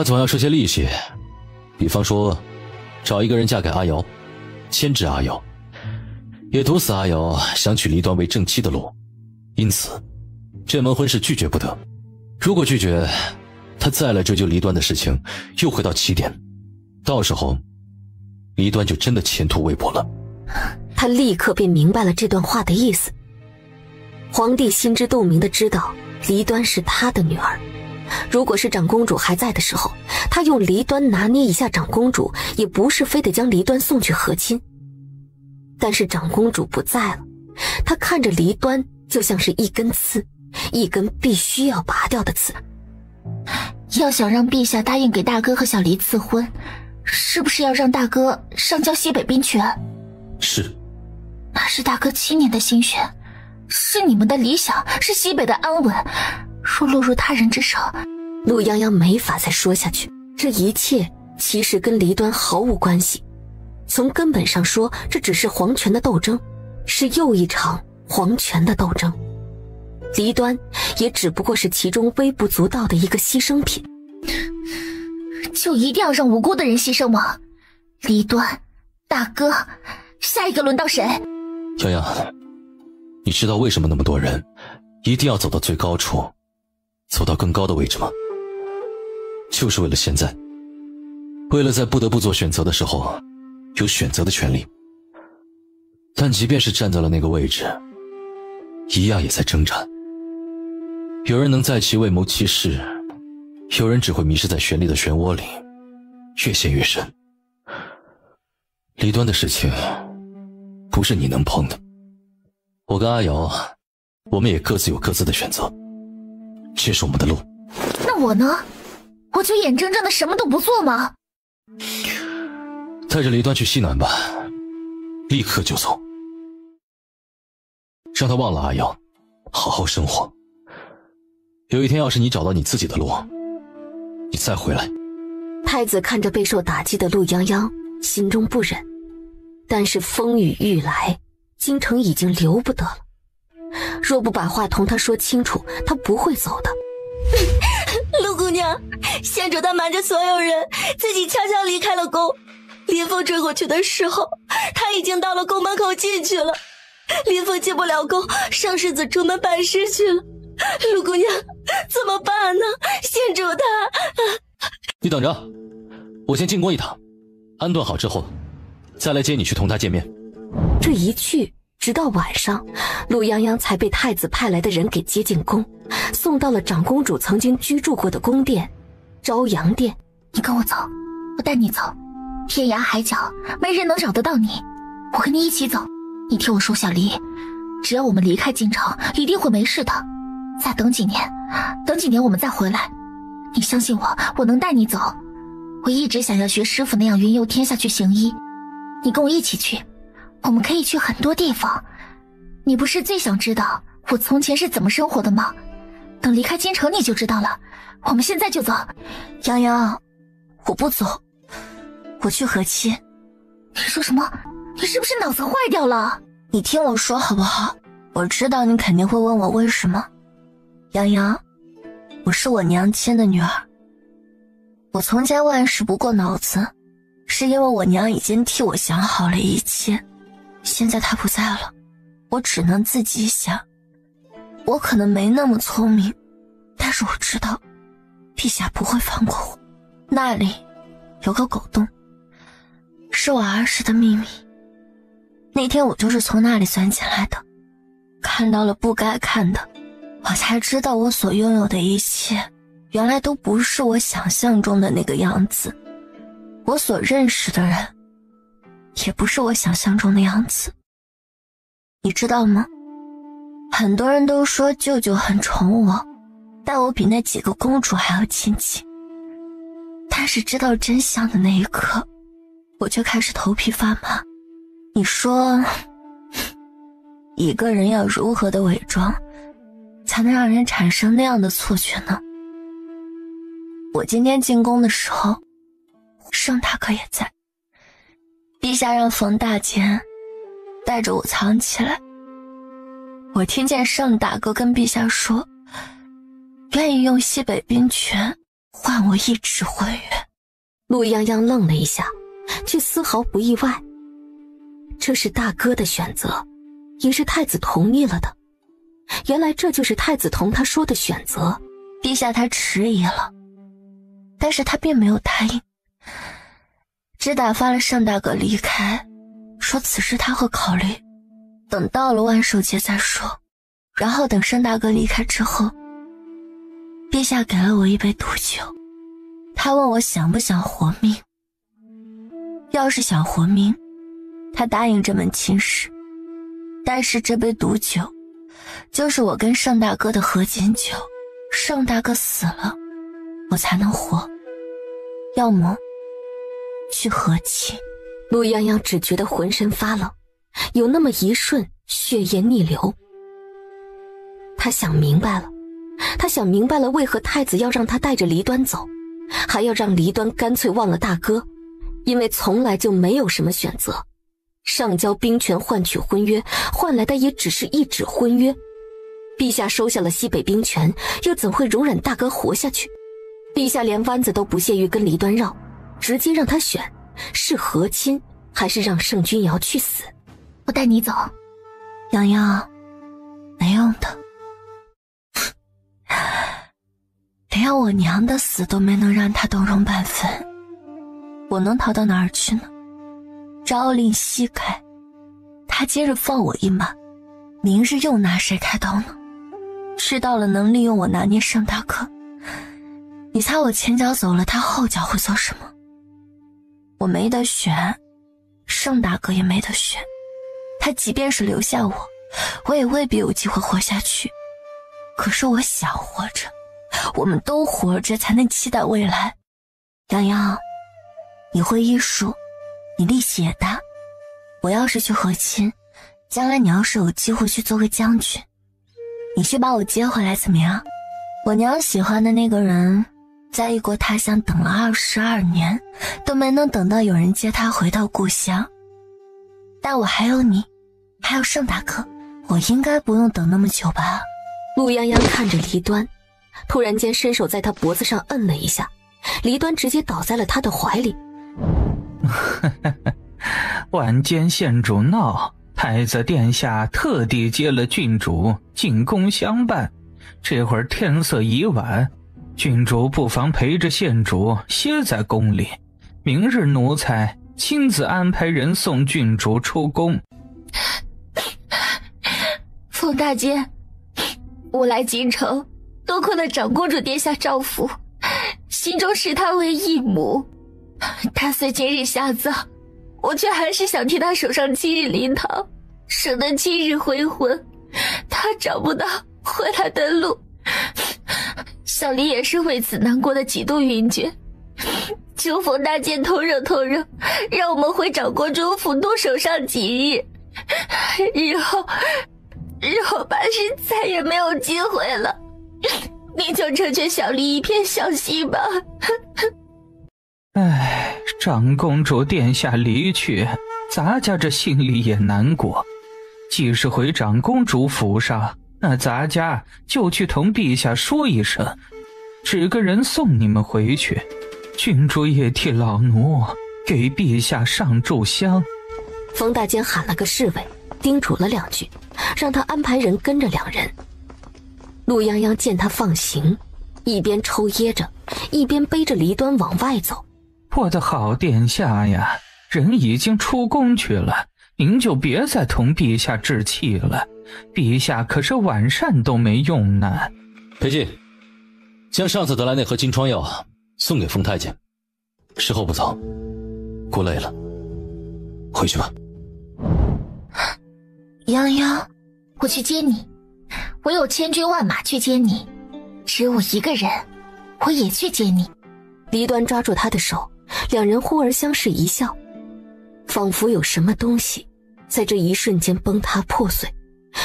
他总要设些利息，比方说找一个人嫁给阿瑶，牵制阿瑶，也堵死阿瑶想娶离端为正妻的路。因此这门婚事拒绝不得，如果拒绝，他再来追究离端的事情又回到起点，到时候离端就真的前途未卜了。他立刻便明白了这段话的意思。皇帝心知肚明地知道离端是他的女儿，如果是长公主还在的时候，他用离端拿捏一下长公主，也不是非得将离端送去和亲。但是长公主不在了，他看着离端就像是一根刺，一根必须要拔掉的刺。要想让陛下答应给大哥和小离赐婚，是不是要让大哥上交西北兵权？是。那是大哥7年的心血，是你们的理想，是西北的安稳。若落入他人之手，陆泱泱没法再说下去。这一切其实跟离端毫无关系，从根本上说，这只是皇权的斗争，是又一场皇权的斗争。离端也只不过是其中微不足道的一个牺牲品。就一定要让无辜的人牺牲吗？离端，大哥，下一个轮到谁？泱泱，你知道为什么那么多人一定要走到最高处，走到更高的位置吗？就是为了现在，为了在不得不做选择的时候有选择的权利。但即便是站在了那个位置，一样也在挣扎。有人能在其位谋其事，有人只会迷失在权力的漩涡里，越陷越深。离端的事情不是你能碰的，我跟阿瑶，我们也各自有各自的选择，这是我们的路。那我呢？我就眼睁睁的什么都不做吗？带着离端去西南吧，立刻就走，让他忘了阿瑶，好好生活。有一天要是你找到你自己的路，你再回来。太子看着备受打击的陆泱泱，心中不忍，但是风雨欲来，京城已经留不得了。若不把话同他说清楚，他不会走的。陆姑娘，县主他瞒着所有人，自己悄悄离开了宫。林峰追过去的时候，他已经到了宫门口进去了。林峰进不了宫，上世子出门办事去了。陆姑娘，怎么办呢？县主他……你等着，我先进宫一趟，安顿好之后，再来接你去同他见面。这一去，直到晚上，陆泱泱才被太子派来的人给接进宫，送到了长公主曾经居住过的宫殿朝阳殿。你跟我走，我带你走，天涯海角没人能找得到你，我和你一起走。你替我说小离，只要我们离开京城，一定会没事的。再等几年，等几年我们再回来。你相信我，我能带你走。我一直想要学师傅那样云游天下去行医，你跟我一起去，我们可以去很多地方。你不是最想知道我从前是怎么生活的吗？等离开京城你就知道了。我们现在就走。泱泱，我不走，我去和亲。你说什么？你是不是脑子坏掉了？你听我说好不好？我知道你肯定会问我为什么。泱泱，我是我娘亲的女儿，我从前万事不过脑子，是因为我娘已经替我想好了一切。现在她不在了，我只能自己想。我可能没那么聪明，但是我知道陛下不会放过我。那里有个狗洞，是我儿时的秘密，那天我就是从那里钻进来的，看到了不该看的，我才知道我所拥有的一切原来都不是我想象中的那个样子，我所认识的人也不是我想象中的样子。你知道吗？很多人都说舅舅很宠我，但我比那几个公主还要亲近。但是知道真相的那一刻，我却开始头皮发麻。你说一个人要如何的伪装才能让人产生那样的错觉呢？我今天进宫的时候，盛大哥也在，陛下让冯大监带着我藏起来。我听见盛大哥跟陛下说，愿意用西北兵权换我一纸婚约。陆泱泱愣了一下，却丝毫不意外。这是大哥的选择，也是太子同意了的。原来这就是太子同他说的选择。陛下他迟疑了，但是他并没有答应，只打发了盛大哥离开，说此事他会考虑，等到了万寿节再说。然后等盛大哥离开之后，陛下给了我一杯毒酒，他问我想不想活命。要是想活命，他答应这门亲事，但是这杯毒酒就是我跟盛大哥的和亲酒，盛大哥死了我才能活，要么去和亲。陆泱泱只觉得浑身发冷，有那么一瞬血液逆流。他想明白了为何太子要让他带着离端走，还要让离端干脆忘了大哥，因为从来就没有什么选择。上交兵权换取婚约，换来的也只是一纸婚约。陛下收下了西北兵权，又怎会容忍大哥活下去？陛下连弯子都不屑于跟离端绕，直接让他选，是和亲还是让盛君瑶去死？我带你走。洋洋，没用的，连我娘的死都没能让他动容半分，我能逃到哪儿去呢？朝令夕改，他今日放我一马，明日又拿谁开刀呢？知道了能利用我拿捏盛大哥，你猜我前脚走了，他后脚会做什么？我没得选，盛大哥也没得选，他即便是留下我，我也未必有机会活下去。可是我想活着，我们都活着才能期待未来。洋洋，你会医术，你力气也大，我要是去和亲，将来你要是有机会去做个将军，你去把我接回来怎么样？我娘喜欢的那个人在异国他乡等了22年，都没能等到有人接他回到故乡。但我还有你，还有盛大哥，我应该不用等那么久吧？陆泱泱看着离端，突然间伸手在他脖子上摁了一下，离端直接倒在了他的怀里。晚间县主闹，太子殿下特地接了郡主进宫相伴，这会儿天色已晚，郡主不妨陪着县主歇在宫里，明日奴才亲自安排人送郡主出宫。冯大监，我来京城多亏了长公主殿下照拂，心中视她为义母。她虽今日下葬，我却还是想替她守上7日灵堂，省得7日回魂，她找不到回来的路。小离也是为此难过的几度晕厥，求冯大监通融通融，让我们回长公主府多守上几日，日后怕是再也没有机会了。你就成全小离一片孝心吧。唉，长公主殿下离去，咱家这心里也难过。既是回长公主府上，那咱家就去同陛下说一声，指个人送你们回去。郡主也替老奴给陛下上炷香。冯大监喊了个侍卫，叮嘱了2句，让他安排人跟着2人。陆泱泱见他放行，一边抽噎着，一边背着离端往外走。我的好殿下呀，人已经出宫去了，您就别再同陛下置气了，陛下可是晚膳都没用呢。裴进，将上次得来那盒金疮药送给冯太监，时候不早，过累了，回去吧。泱泱，我去接你，我有千军万马去接你，只有我一个人，我也去接你。离端抓住他的手，2人忽而相视一笑，仿佛有什么东西在这一瞬间崩塌破碎，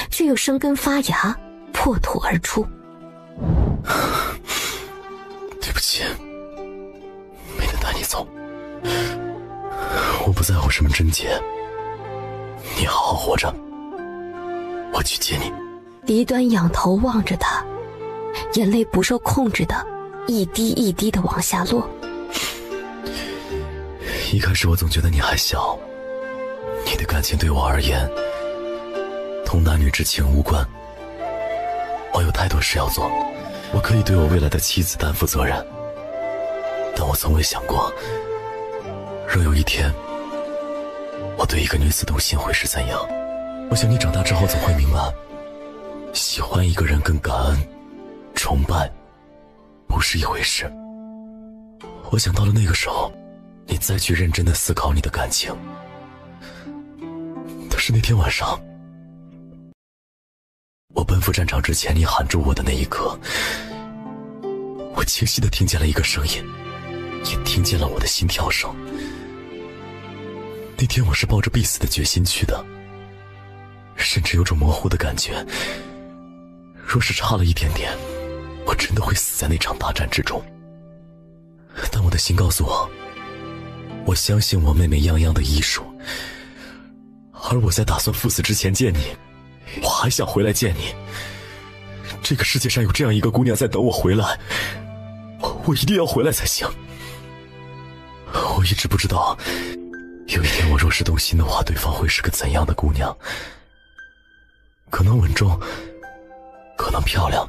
却又生根发芽，破土而出。对不起，没能带你走，我不在乎什么贞洁，你好好活着，我去接你。离端仰头望着他，眼泪不受控制的一滴一滴的往下落。一开始我总觉得你还小，你的感情对我而言同男女之情无关。我有太多事要做，我可以对我未来的妻子担负责任，但我从未想过，若有一天我对一个女子动心会是怎样。我想你长大之后总会明白，喜欢一个人跟感恩、崇拜不是一回事。我想到了那个时候，你再去认真的思考你的感情。但是那天晚上，我奔赴战场之前，你喊住我的那一刻，我清晰地听见了一个声音，也听见了我的心跳声。那天我是抱着必死的决心去的，甚至有种模糊的感觉，若是差了一点点，我真的会死在那场大战之中。但我的心告诉我，我相信我妹妹泱泱的艺术，而我在打算赴死之前见你，我还想回来见你。这个世界上有这样一个姑娘在等我回来，我一定要回来才行。我一直不知道，有一天我若是动心的话，对方会是个怎样的姑娘。可能稳重，可能漂亮，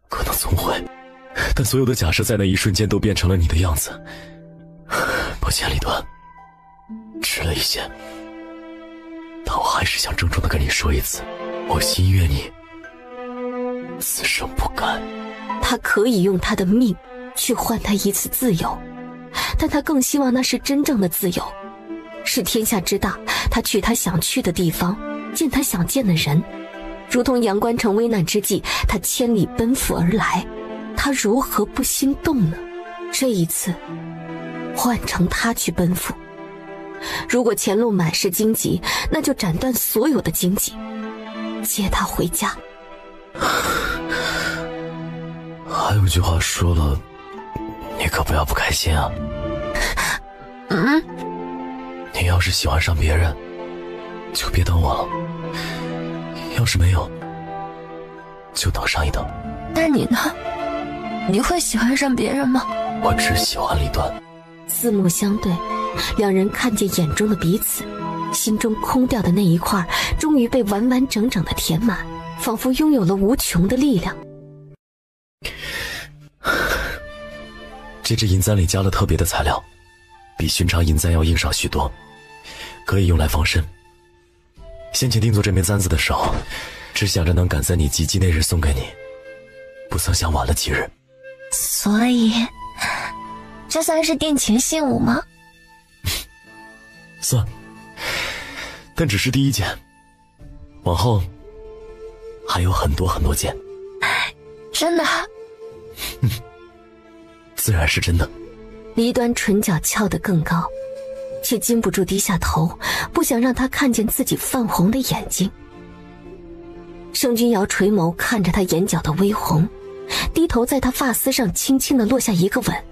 可能聪慧，但所有的假设在那一瞬间都变成了你的样子。抱歉，李端，迟了一些，但我还是想郑重地跟你说一次，我心悦你，此生不改。他可以用他的命去换他一次自由，但他更希望那是真正的自由，是天下之大，他去他想去的地方，见他想见的人。如同阳关城危难之际，他千里奔赴而来，他如何不心动呢？这一次换成他去奔赴，如果前路满是荆棘，那就斩断所有的荆棘，接他回家。还有句话说了，你可不要不开心啊。你要是喜欢上别人，就别等我了，要是没有，就等上一等。那你呢？你会喜欢上别人吗？我只喜欢李端。四目相对，两人看见眼中的彼此，心中空掉的那一块终于被完完整整的填满，仿佛拥有了无穷的力量。这只银簪里加了特别的材料，比寻常银簪要硬上许多，可以用来防身。先前定做这枚簪子的时候，只想着能赶在你及笄那日送给你，不曾想晚了几日。所以这算是定情信物吗？算，但只是第一件，往后还有很多很多件。真的？自然是真的。离端唇角翘得更高，却禁不住低下头，不想让他看见自己泛红的眼睛。盛君瑶垂眸看着他眼角的微红，低头在他发丝上轻轻地落下一个吻，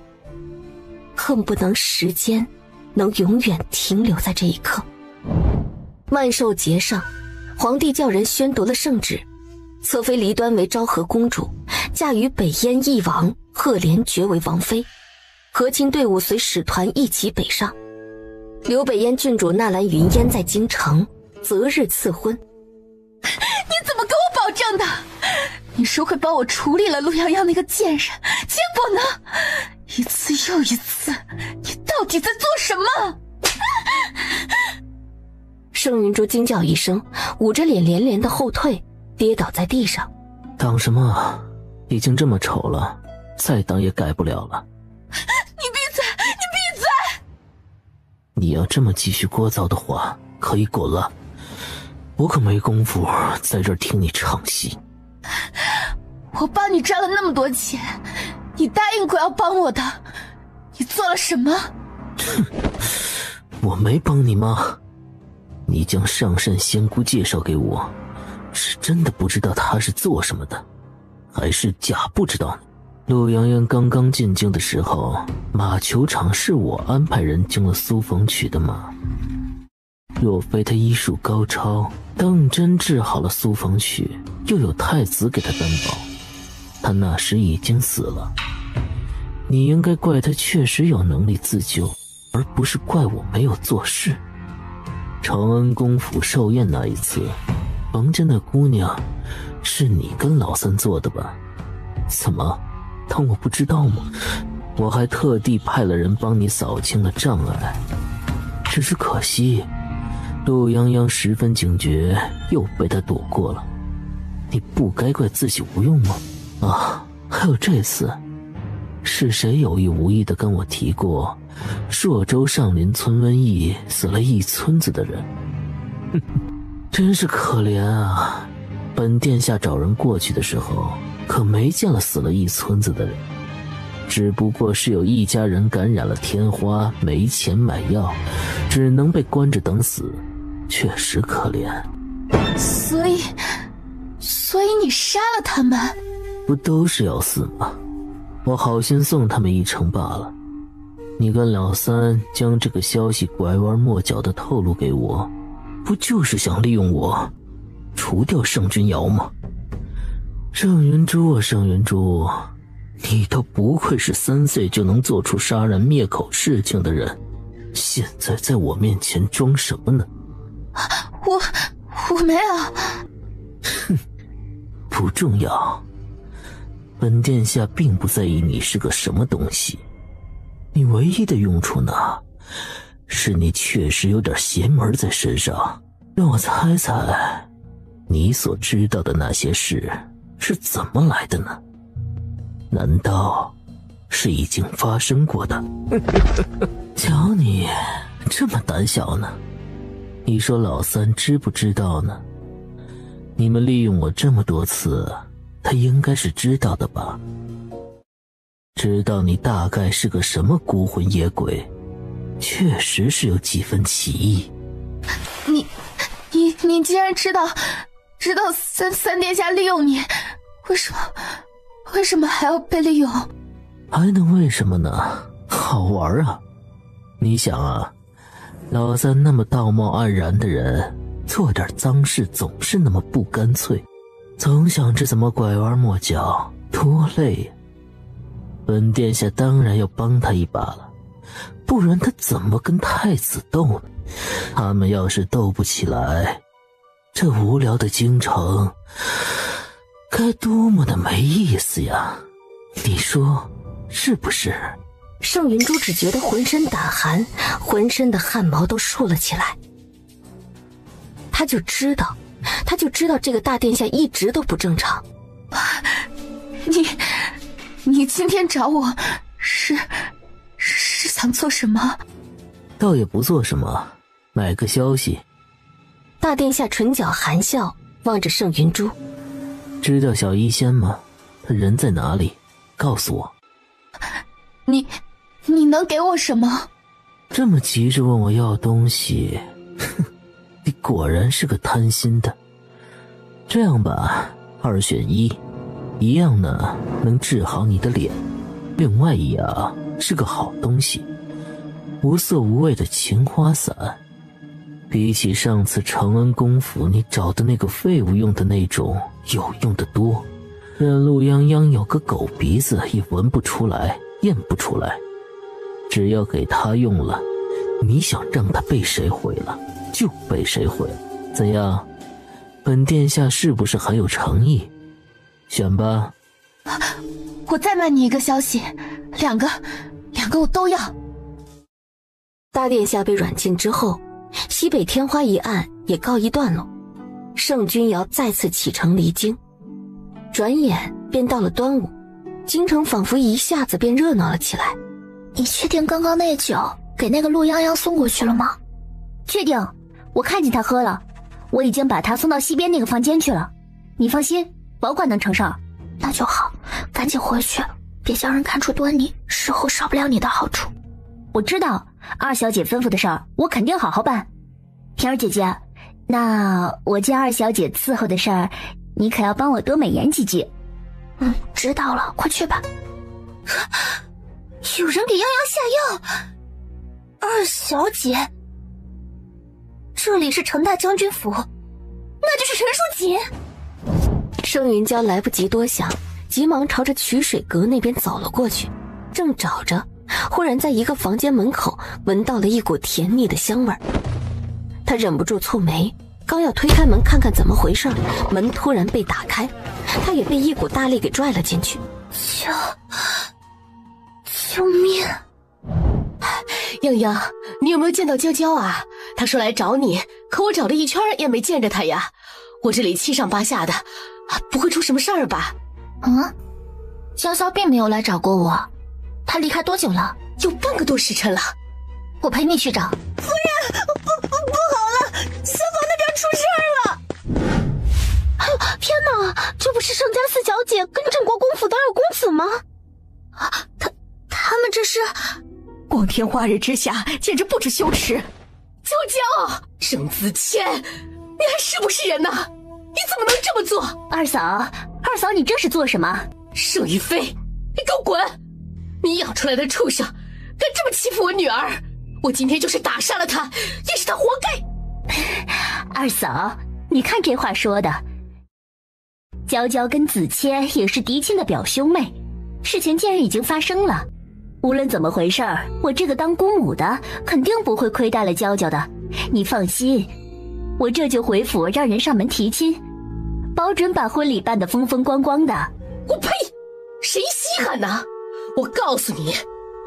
恨不能时间能永远停留在这一刻。万寿节上，皇帝叫人宣读了圣旨，侧妃离端为昭和公主，嫁与北燕翼王赫连爵为王妃，和亲队伍随使团一起北上。留北燕郡主纳兰云烟在京城，择日赐婚。你怎么跟我保证的？你说会帮我处理了陆洋洋那个贱人，结果呢？一次又一次，你到底在做什么？盛云珠惊叫一声，捂着脸连连的后退，跌倒在地上。挡什么？已经这么丑了，再挡也改不了了。你闭嘴！你闭嘴！你要这么继续聒噪的话，可以滚了。我可没工夫在这儿听你唱戏。我帮你赚了那么多钱，你答应过要帮我的，你做了什么？我没帮你吗？你将上善仙姑介绍给我，是真的不知道她是做什么的，还是假不知道呢？陆洋洋刚刚进京的时候，马球场是我安排人经了苏冯取的马。若非他医术高超，当真治好了苏冯曲，又有太子给他担保，他那时已经死了。你应该怪他确实有能力自救，而不是怪我没有做事。长安公府寿宴那一次，房间的姑娘是你跟老三做的吧？怎么，当我不知道吗？我还特地派了人帮你扫清了障碍。只是可惜，陆泱泱十分警觉，又被他躲过了。你不该怪自己无用吗？啊，还有这次，是谁有意无意地跟我提过，朔州上林村瘟疫死了一村子的人？哼，真是可怜啊！本殿下找人过去的时候，可没见了死了一村子的人，只不过是有一家人感染了天花，没钱买药，只能被关着等死，确实可怜。所以你杀了他们？不都是要死吗？我好心送他们一程罢了。你跟老三将这个消息拐弯抹角地透露给我，不就是想利用我除掉盛君瑶吗？盛云珠啊，盛云珠，你都不愧是3岁就能做出杀人灭口事情的人，现在在我面前装什么呢？我没有。哼，不重要。本殿下并不在意你是个什么东西，你唯一的用处呢，是你确实有点邪门在身上。让我猜猜，你所知道的那些事是怎么来的呢？难道是已经发生过的？瞧你这么胆小呢，你说老三知不知道呢？你们利用我这么多次，他应该是知道的吧？知道你大概是个什么孤魂野鬼，确实是有几分歧义。你既然知道三殿下利用你，为什么还要被利用？还能为什么呢？好玩啊！你想啊，老三那么道貌岸然的人，做点脏事总是那么不干脆，总想着怎么拐弯抹角，多累呀！本殿下当然要帮他一把了，不然他怎么跟太子斗呢？他们要是斗不起来，这无聊的京城该多么的没意思呀！你说是不是？盛云珠只觉得浑身胆寒，浑身的汗毛都竖了起来。他就知道这个大殿下一直都不正常。你今天找我是想做什么？倒也不做什么，买个消息。大殿下唇角含笑，望着盛云珠。知道小医仙吗？他人在哪里？告诉我。你能给我什么？这么急着问我要东西，哼，你果然是个贪心的。这样吧，2选1，一样呢能治好你的脸，另外一样是个好东西，无色无味的青花伞。比起上次长安公府你找的那个废物用的那种，有用的多。任陆泱泱有个狗鼻子也闻不出来，验不出来。只要给他用了，你想让他被谁毁了就被谁毁了。怎样，本殿下是不是很有诚意？选吧。我再卖你一个消息，两个我都要。大殿下被软禁之后，西北天花一案也告一段落，盛君瑶再次启程离京。转眼便到了端午，京城仿佛一下子便热闹了起来。你确定刚刚那酒给那个陆泱泱送过去了吗？确定，我看见他喝了，我已经把他送到西边那个房间去了。你放心，保管能成事儿。那就好，赶紧回去，别叫人看出端倪，事后少不了你的好处。我知道，二小姐吩咐的事儿，我肯定好好办。平儿姐姐，那我见二小姐伺候的事儿，你可要帮我多美言几句。知道了，快去吧。有人给泱泱下药。二小姐，这里是程大将军府，那就是陈淑锦。盛云娇来不及多想，急忙朝着曲水阁那边走了过去，正找着，忽然在一个房间门口闻到了一股甜腻的香味儿。他忍不住蹙眉，刚要推开门看看怎么回事，门突然被打开，他也被一股大力给拽了进去。救命！洋洋，你有没有见到娇娇啊？她说来找你，可我找了一圈也没见着她呀。我这里七上八下的，不会出什么事儿吧？娇娇并没有来找过我，她离开多久了？有半个多时辰了。我陪你去找。夫人，不好了，厢房那边出事儿了！天哪，这不是盛家四小姐跟郑国公府的二公子吗？他们这是……光天化日之下，简直不知羞耻！娇娇，盛子谦，你还是不是人呢？你怎么能这么做？二嫂，你这是做什么？盛一飞，你给我滚！你养出来的畜生，敢这么欺负我女儿！我今天就是打杀了他，也是他活该！二嫂，你看这话说的，娇娇跟子谦也是嫡亲的表兄妹，事情既然已经发生了，无论怎么回事儿，我这个当姑母的肯定不会亏待了娇娇的，你放心，我这就回府让人上门提亲，保准把婚礼办得风风光光的。我呸！谁稀罕呢？我告诉你，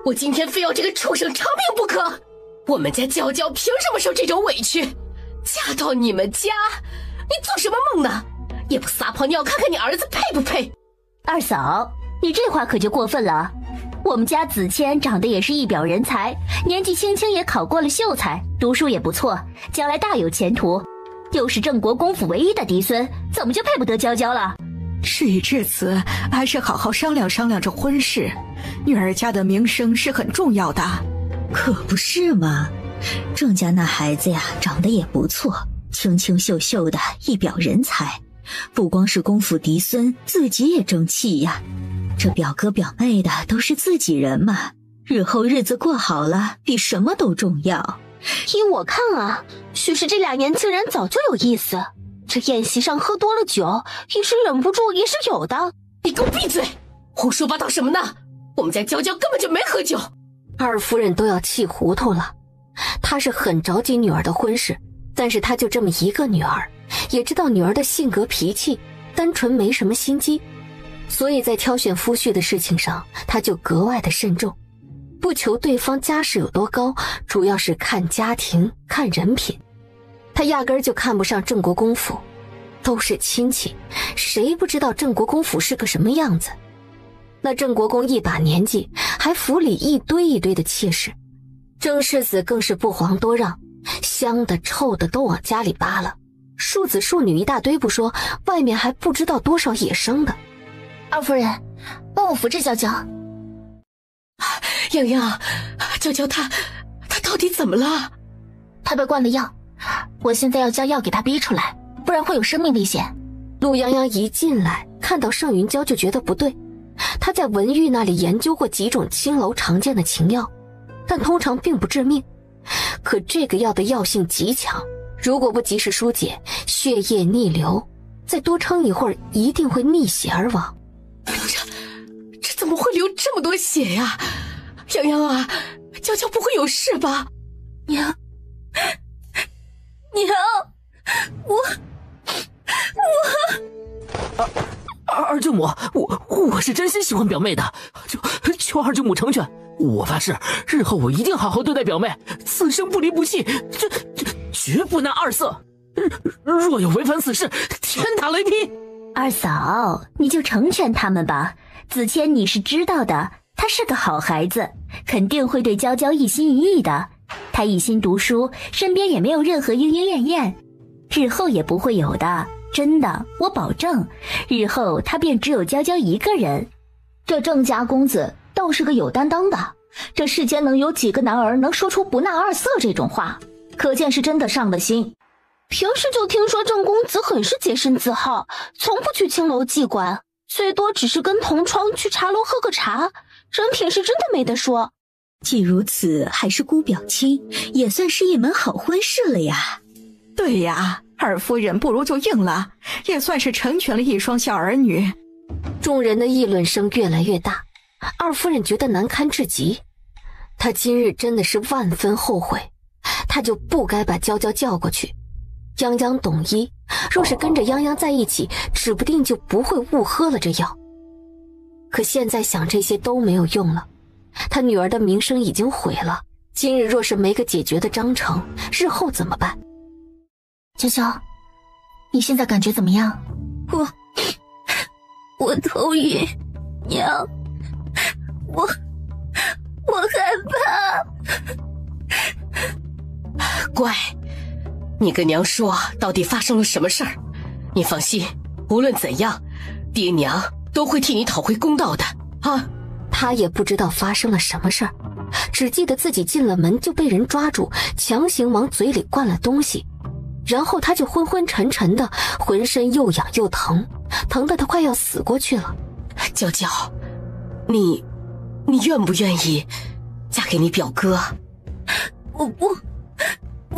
我今天非要这个畜生偿命不可！我们家娇娇凭什么受这种委屈？嫁到你们家，你做什么梦呢？也不撒泡尿看看你儿子配不配？二嫂，你这话可就过分了。我们家子谦长得也是一表人才，年纪轻轻也考过了秀才，读书也不错，将来大有前途，又是郑国公府唯一的嫡孙，怎么就配不得娇娇了？事已至此，还是好好商量商量这婚事。女儿家的名声是很重要的。可不是嘛，郑家那孩子呀，长得也不错，清清秀秀的，一表人才，不光是公府嫡孙，自己也争气呀。这表哥表妹的都是自己人嘛，日后日子过好了，比什么都重要。依我看啊，许是这俩年轻人早就有意思，这宴席上喝多了酒，一时忍不住也是有的。你给我闭嘴！胡说八道什么呢？我们家娇娇根本就没喝酒。二夫人都要气糊涂了，她是很着急女儿的婚事，但是她就这么一个女儿，也知道女儿的性格脾气单纯，没什么心机，所以在挑选夫婿的事情上，她就格外的慎重，不求对方家世有多高，主要是看家庭看人品。她压根儿就看不上郑国公府，都是亲戚，谁不知道郑国公府是个什么样子？那郑国公一把年纪，还府里一堆一堆的妾室，郑世子更是不遑多让，香的臭的都往家里扒了，庶子庶女一大堆不说，外面还不知道多少野生的。二夫人，帮我扶着娇娇。洋洋，娇娇她到底怎么了？她被灌了药，我现在要将药给她逼出来，不然会有生命危险。陆洋洋一进来看到盛云娇就觉得不对，他在文玉那里研究过几种青楼常见的情药，但通常并不致命，可这个药的药性极强，如果不及时疏解，血液逆流，再多撑一会儿一定会溺血而亡。这怎么会流这么多血呀？洋洋啊，娇娇不会有事吧？娘，二舅母，我是真心喜欢表妹的，求二舅母成全。我发誓，日后我一定好好对待表妹，此生不离不弃，这绝不纳二色。若有违反此事，天打雷劈！二嫂，你就成全他们吧。子谦你是知道的，他是个好孩子，肯定会对娇娇一心一意的。他一心读书，身边也没有任何莺莺燕燕，日后也不会有的。真的，我保证，日后他便只有娇娇一个人。这郑家公子倒是个有担当的，这世间能有几个男儿能说出不纳二色这种话，可见是真的上了心。平时就听说郑公子很是洁身自好，从不去青楼妓馆，最多只是跟同窗去茶楼喝个茶，人品是真的没得说。既如此，还是姑表亲，也算是一门好婚事了呀。对呀，二夫人不如就应了，也算是成全了一双小儿女。众人的议论声越来越大，二夫人觉得难堪至极。她今日真的是万分后悔，她就不该把娇娇叫过去。泱泱懂医，若是跟着泱泱在一起，指不定就不会误喝了这药。可现在想这些都没有用了，她女儿的名声已经毁了，今日若是没个解决的章程，日后怎么办？娇娇，你现在感觉怎么样？我头晕，娘，我害怕。乖，你跟娘说到底发生了什么事儿？你放心，无论怎样，爹娘都会替你讨回公道的啊！他也不知道发生了什么事儿，只记得自己进了门就被人抓住，强行往嘴里灌了东西，然后他就昏昏沉沉的，浑身又痒又疼，疼得他快要死过去了。娇娇，你愿不愿意嫁给你表哥？我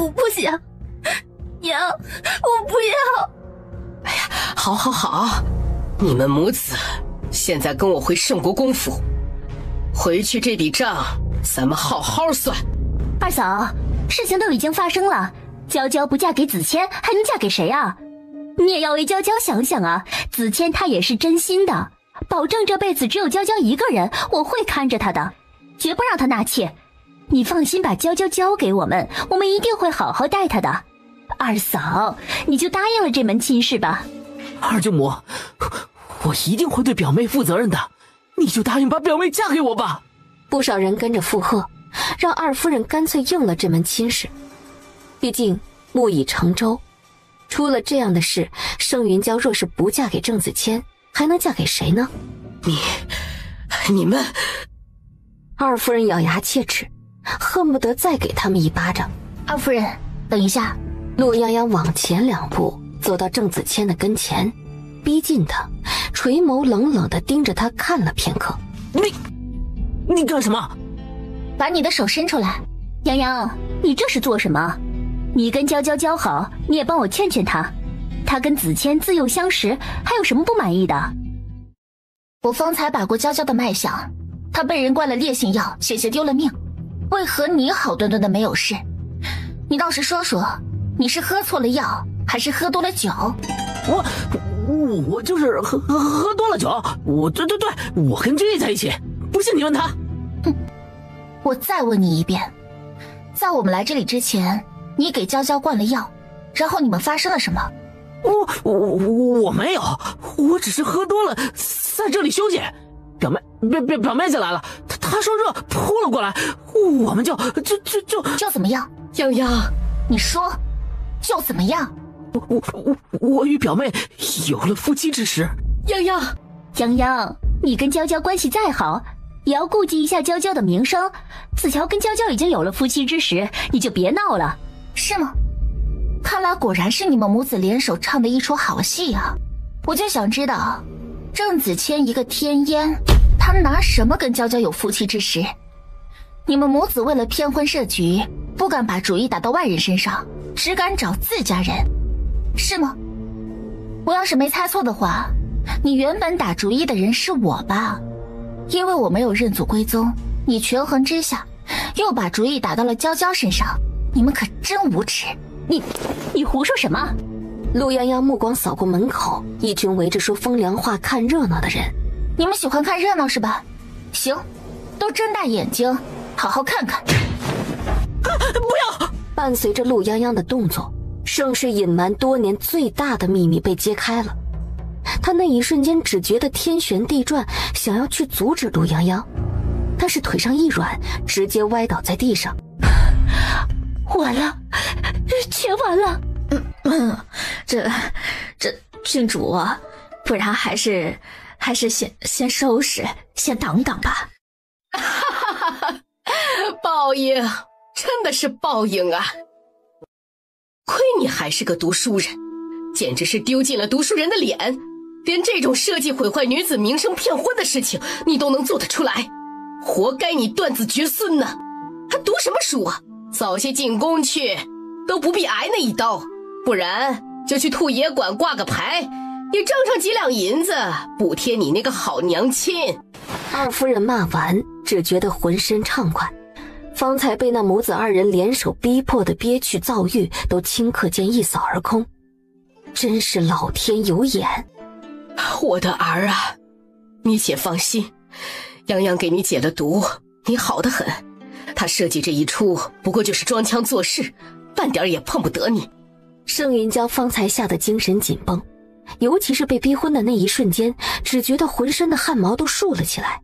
不想，娘，我不要。哎呀，好，你们母子现在跟我回圣国公府，回去这笔账咱们好好算。二嫂，事情都已经发生了，娇娇不嫁给子谦还能嫁给谁啊？你也要为娇娇想想啊，子谦他也是真心的，保证这辈子只有娇娇一个人，我会看着她的，绝不让她纳妾。你放心把娇娇交给我们，我们一定会好好待她的。二嫂，你就答应了这门亲事吧。二舅母，我一定会对表妹负责任的，你就答应把表妹嫁给我吧。不少人跟着附和，让二夫人干脆应了这门亲事。毕竟木已成舟，出了这样的事，盛云娇若是不嫁给郑子谦，还能嫁给谁呢？你们……二夫人咬牙切齿，恨不得再给他们一巴掌。二夫人，等一下。陆泱泱往前2步，走到郑子谦的跟前，逼近他，垂眸冷冷地盯着他看了片刻。你干什么？把你的手伸出来。泱泱，你这是做什么？你跟娇娇交好，你也帮我劝劝她。她跟子谦自幼相识，还有什么不满意的？我方才把过娇娇的脉象，她被人灌了烈性药，险些丢了命。为何你好端端的没有事？你倒是说说，你是喝错了药，还是喝多了酒？我就是喝多了酒。对，我跟君逸在一起，不信你问他。我再问你一遍，在我们来这里之前，你给娇娇灌了药，然后你们发生了什么？我没有，我只是喝多了，在这里休息。表妹进来了，她说热扑了过来，我们就怎么样？泱泱，你说就怎么样？我与表妹有了夫妻之实。泱泱，你跟娇娇关系再好，也要顾及一下娇娇的名声。子乔跟娇娇已经有了夫妻之实，你就别闹了，是吗？看来果然是你们母子联手唱的一出好戏啊！我就想知道，郑子谦一个天烟，他拿什么跟娇娇有夫妻之实？你们母子为了骗婚设局，不敢把主意打到外人身上，只敢找自家人，是吗？我要是没猜错的话，你原本打主意的人是我吧？因为我没有认祖归宗，你权衡之下，又把主意打到了娇娇身上，你们可真无耻！你胡说什么？陆泱泱目光扫过门口，一群围着说风凉话看热闹的人。你们喜欢看热闹是吧？行，都睁大眼睛好好看看。不要！伴随着陆泱泱的动作，盛世隐瞒多年最大的秘密被揭开了。他那一瞬间只觉得天旋地转，想要去阻止陆泱泱，但是腿上一软，直接歪倒在地上。完了，全完了。这郡主啊，不然还是先收拾，先挡挡吧。报应，真的是报应啊！亏你还是个读书人，简直是丢尽了读书人的脸，连这种设计毁坏女子名声骗婚的事情你都能做得出来，活该你断子绝孙呢！还读什么书啊？早些进宫去，都不必挨那一刀，不然就去兔爷馆挂个牌，也挣上几两银子补贴你那个好娘亲。二夫人骂完，只觉得浑身畅快，方才被那母子二人联手逼迫的憋屈躁郁都顷刻间一扫而空。真是老天有眼。我的儿啊，你且放心，泱泱给你解了毒，你好得很。他设计这一出不过就是装腔作势，半点也碰不得你。盛云娇方才吓得精神紧绷，尤其是被逼婚的那一瞬间，只觉得浑身的汗毛都竖了起来，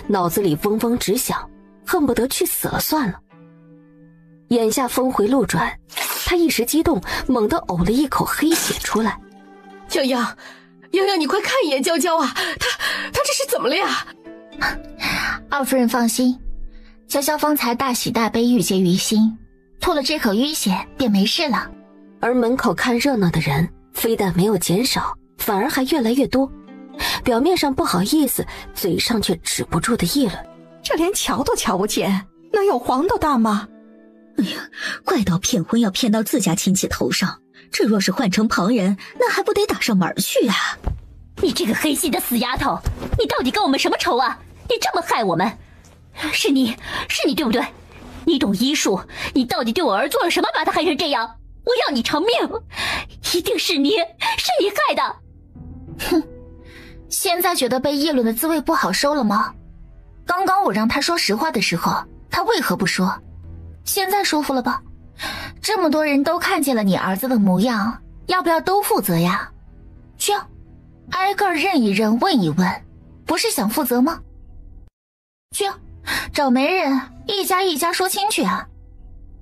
脑子里嗡嗡直响，恨不得去死了算了。眼下峰回路转，他一时激动，猛地呕了一口黑血出来。泱泱，你快看一眼娇娇啊，她这是怎么了呀？二夫人放心，娇娇方才大喜大悲，郁结于心，吐了这口淤血便没事了。而门口看热闹的人非但没有减少，反而还越来越多，表面上不好意思，嘴上却止不住的议论。这连瞧都瞧不见，能有黄豆大吗？哎呀，怪到骗婚要骗到自家亲戚头上，这若是换成旁人，那还不得打上门去啊！你这个黑心的死丫头，你到底跟我们什么仇啊？你这么害我们，是你对不对？你懂医术，你到底对我儿做了什么，把他害成这样？我要你偿命，一定是你害的。哼，现在觉得被议论的滋味不好受了吗？刚刚我让他说实话的时候，他为何不说？现在舒服了吧？这么多人都看见了你儿子的模样，要不要都负责呀？去啊，挨个认一认，问一问，不是想负责吗？去啊，找媒人一家一家说清去啊！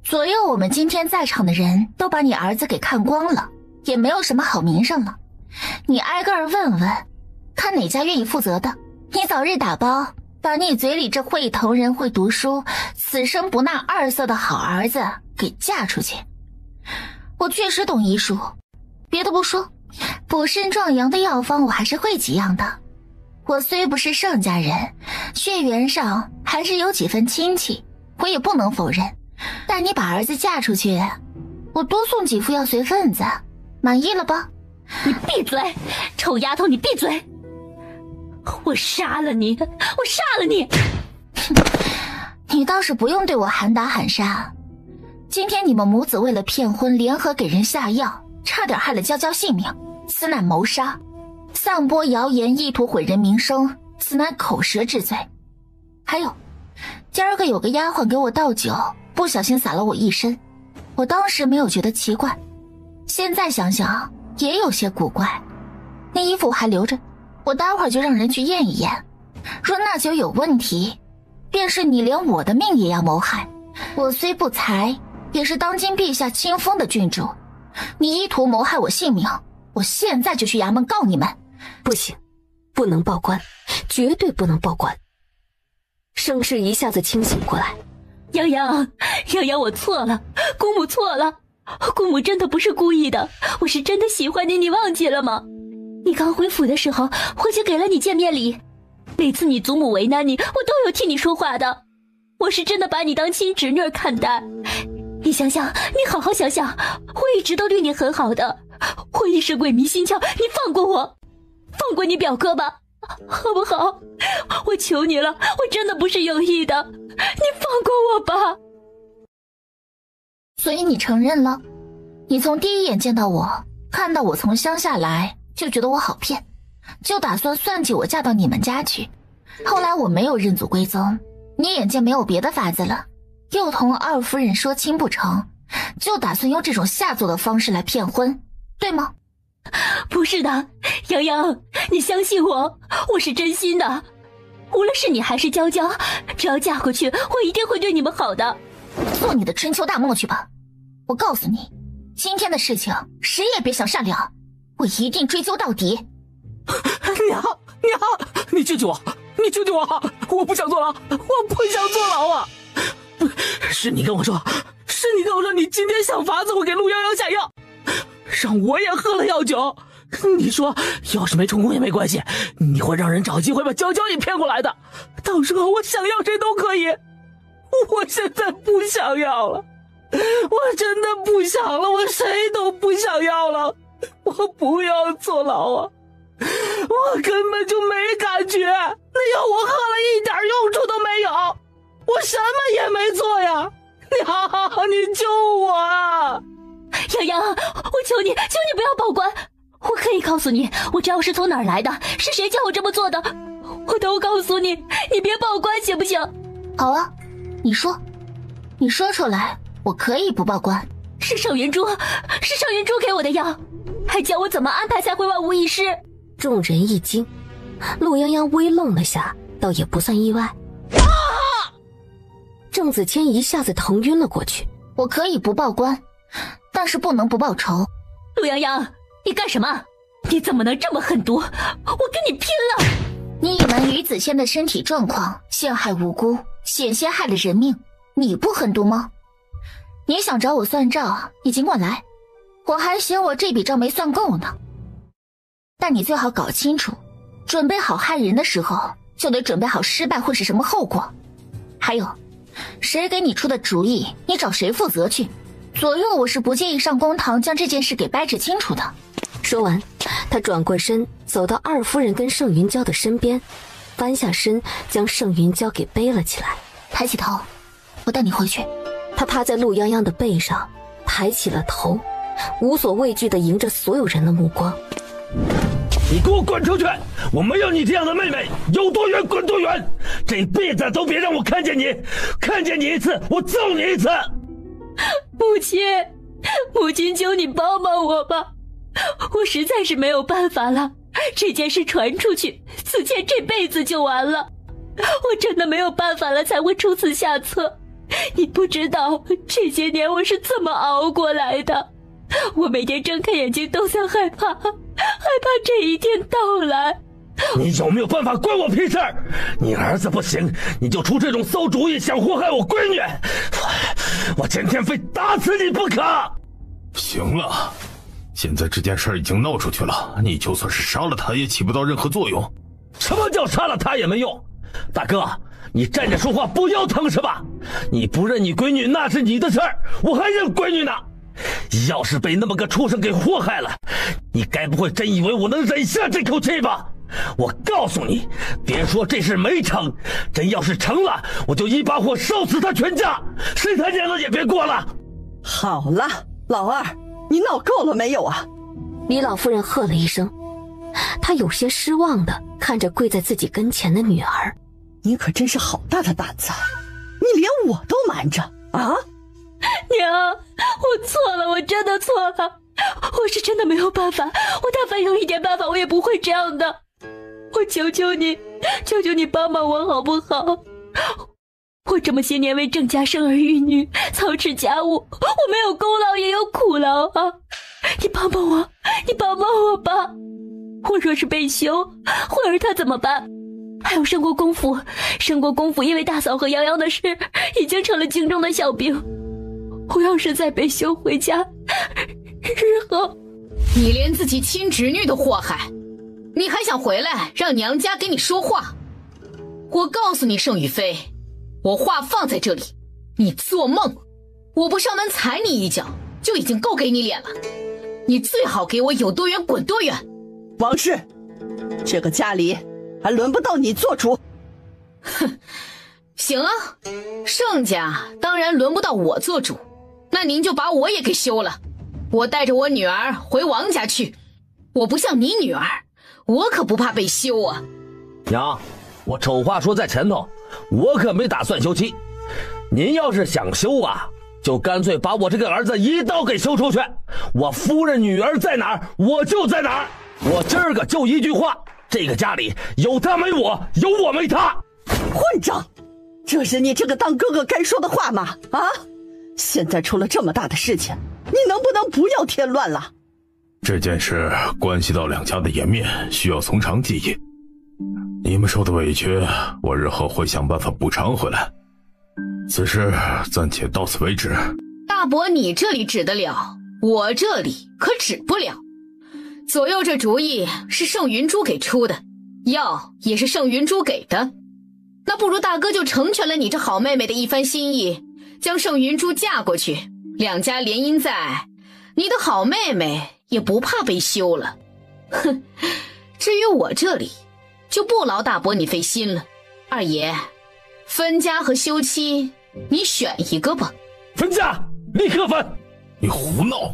左右我们今天在场的人都把你儿子给看光了，也没有什么好名声了。你挨个问问，看哪家愿意负责的，你早日打包，把你嘴里这会疼人会读书此生不纳二色的好儿子给嫁出去。我确实懂医术，别的不说，补肾壮阳的药方我还是会几样的。我虽不是盛家人，血缘上还是有几分亲戚，我也不能否认。但你把儿子嫁出去，我多送几副药随份子，满意了吧？你闭嘴，臭丫头，你闭嘴！我杀了你！我杀了你！你倒是不用对我喊打喊杀。今天你们母子为了骗婚，联合给人下药，差点害了娇娇性命，此乃谋杀；散播谣言，意图毁人名声，此乃口舌之罪。还有，今儿个有个丫鬟给我倒酒，不小心洒了我一身，我当时没有觉得奇怪，现在想想也有些古怪。那衣服我还留着，我待会儿就让人去验一验，若那酒有问题，便是你连我的命也要谋害。我虽不才，也是当今陛下亲封的郡主，你意图谋害我性命，我现在就去衙门告你们。不行，不能报官，绝对不能报官。盛世一下子清醒过来，泱泱，我错了，姑母错了，姑母真的不是故意的，我是真的喜欢你，你忘记了吗？你刚回府的时候，我就给了你见面礼，每次你祖母为难你，我都有替你说话的，我是真的把你当亲侄女看待。你想想，你好好想想，我一直都对你很好的，我一时鬼迷心窍，你放过我，放过你表哥吧，好不好？我求你了，我真的不是有意的，你放过我吧。所以你承认了，你从第一眼见到我，看到我从乡下来，就觉得我好骗，就打算算计我嫁到你们家去。后来我没有认祖归宗，你眼见没有别的法子了，又同二夫人说亲不成，就打算用这种下作的方式来骗婚，对吗？不是的，泱泱，你相信我，我是真心的。无论是你还是娇娇，只要嫁过去，我一定会对你们好的。做你的春秋大梦去吧。我告诉你，今天的事情谁也别想善了，我一定追究到底。娘，你救救我，你救救我，我不想坐牢，我不想坐牢啊！是你跟我说你今天想法子会给陆泱泱下药，让我也喝了药酒。你说要是没成功也没关系，你会让人找机会把娇娇也骗过来的，到时候我想要谁都可以。我现在不想要了，我真的不想了，我谁都不想要了，我不要坐牢啊！我根本就没感觉，那药我喝了一点用处都没有，我什么也没做呀！娘，你救我啊！洋洋，我求你不要报官，我可以告诉你，我这药是从哪儿来的，是谁叫我这么做的，我都告诉你，你别报官行不行？好啊，你说出来，我可以不报官。是盛云珠给我的药，还教我怎么安排才会万无一失。众人一惊，陆泱泱微愣了下，倒也不算意外。郑子谦一下子疼晕了过去。我可以不报官，但是不能不报仇。陆泱泱，你干什么？你怎么能这么狠毒？我跟你拼了！你隐瞒于子谦的身体状况，陷害无辜，险些害了人命，你不狠毒吗？你想找我算账，你尽管来，我还嫌我这笔账没算够呢。但你最好搞清楚，准备好害人的时候，就得准备好失败会是什么后果。还有，谁给你出的主意，你找谁负责去。左右我是不介意上公堂将这件事给掰扯清楚的。说完，他转过身，走到二夫人跟盛云娇的身边，翻下身将盛云娇给背了起来。抬起头，我带你回去。他趴在陆泱泱的背上，抬起了头，无所畏惧地迎着所有人的目光。你给我滚出去！我没有你这样的妹妹，有多远滚多远！这辈子都别让我看见你，看见你一次，我揍你一次！母亲，求你帮帮我吧，我实在是没有办法了。这件事传出去，子谦这辈子就完了。我真的没有办法了，才会出此下策。你不知道这些年我是怎么熬过来的，我每天睁开眼睛都在害怕这一天到来。你有没有办法关我屁事儿？你儿子不行，你就出这种馊主意，想祸害我闺女，我今天非打死你不可！行了，现在这件事已经闹出去了，你就算是杀了他也起不到任何作用。什么叫杀了他也没用？大哥，你站着说话不腰疼是吧？你不认你闺女那是你的事儿，我还认闺女呢。要是被那么个畜生给祸害了，你该不会真以为我能忍下这口气吧？我告诉你，别说这事没成，真要是成了，我就一把火烧死他全家，谁他娘的也别过了。好了，老二，你闹够了没有啊？李老夫人喝了一声，她有些失望地看着跪在自己跟前的女儿。你可真是好大的胆子，你连我都瞒着啊！娘，我错了，我真的错了，我是真的没有办法，我但凡有一点办法，我也不会这样的。我求求你帮帮我好不好？我这么些年为郑家生儿育女，操持家务，我没有功劳也有苦劳啊！你帮帮我吧！我若是被休，慧儿她怎么办？还有申国公府因为大嫂和泱泱的事，已经成了京中的笑柄。我要是再被休回家，日后……你连自己亲侄女都祸害，你还想回来让娘家给你说话？我告诉你，盛雨飞，我话放在这里，你做梦！我不上门踩你一脚，就已经够给你脸了。你最好给我有多远滚多远。王氏，这个家里还轮不到你做主。哼，行啊，盛家当然轮不到我做主，那您就把我也给休了，我带着我女儿回王家去。我不像你女儿，我可不怕被休啊。娘，我丑话说在前头，我可没打算休妻。您要是想休啊，就干脆把我这个儿子一刀给休出去，我夫人女儿在哪儿，我就在哪儿。我今儿个就一句话，这个家里有他没我，有我没他。混账！这是你这个当哥哥该说的话吗？啊！现在出了这么大的事情，你能不能不要添乱了？这件事关系到两家的颜面，需要从长计议。你们受的委屈，我日后会想办法补偿回来。此事暂且到此为止。大伯，你这里止得了，我这里可止不了。左右这主意是盛云珠给出的，药也是盛云珠给的，那不如大哥就成全了你这好妹妹的一番心意，将盛云珠嫁过去，两家联姻在，你的好妹妹也不怕被休了。哼，至于我这里，就不劳大伯你费心了。二爷，分家和休妻，你选一个吧。分家，立刻分！你胡闹！